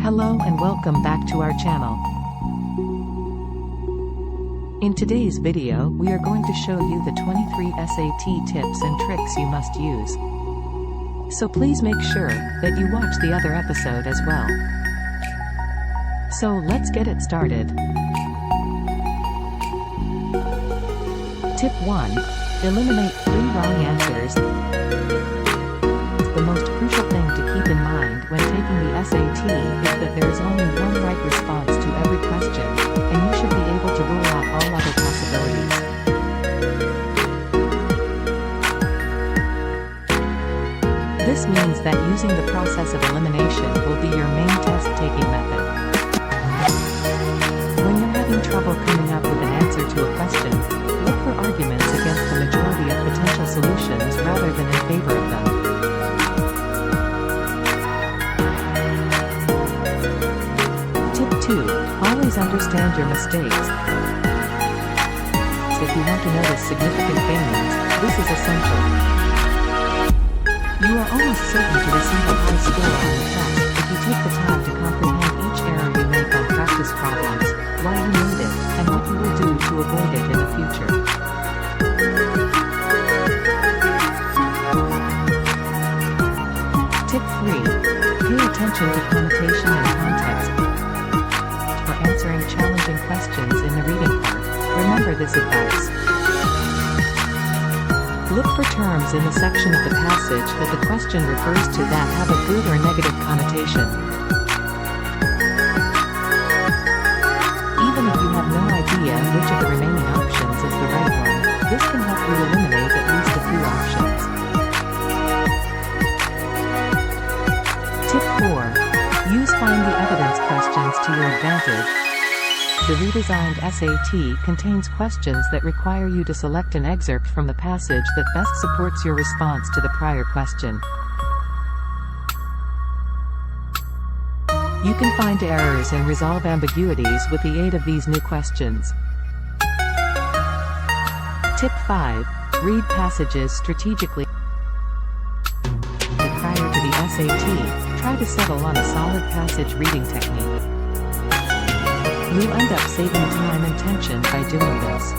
Hello and welcome back to our channel. In today's video, we are going to show you the 23 SAT tips and tricks you must use. So please make sure that you watch the other episode as well. So let's get it started. Tip 1. Eliminate 3 wrong answers. The most crucial thing to keep in mind when taking the SAT is that there is only one right response to every question, and you should be able to rule out all other possibilities. This means that using the process of elimination will be your main test-taking method. When you're having trouble coming up with an answer to a question, look for arguments against the majority of potential solutions rather than in favor of them. Tip 2. Always understand your mistakes. If you want to notice significant failings, this is essential. You are almost certain to receive a high score on the test if you take the time to comprehend each error you make on practice problems, why you made it, and what you will do to avoid it in the future. Tip 3. Pay attention to connotation and context. For answering challenging questions in the reading part, remember this advice. Look for terms in the section of the passage that the question refers to that have a good or negative connotation. Even if you have no idea which of the remaining options is the right one, this can help you eliminate at least a few options. Tip 4. Use Find the Evidence questions to your advantage. The redesigned SAT contains questions that require you to select an excerpt from the passage that best supports your response to the prior question. You can find errors and resolve ambiguities with the aid of these new questions. Tip 5. Read passages strategically. Prior to the SAT, try to settle on a solid passage reading technique. You'll end up saving time and tension by doing this.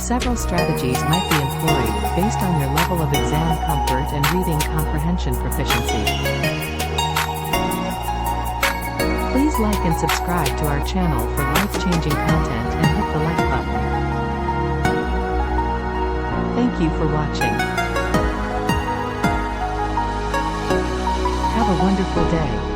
Several strategies might be employed based on your level of exam comfort and reading comprehension proficiency. Please like and subscribe to our channel for life-changing content and hit the like button. Thank you for watching. Have a wonderful day.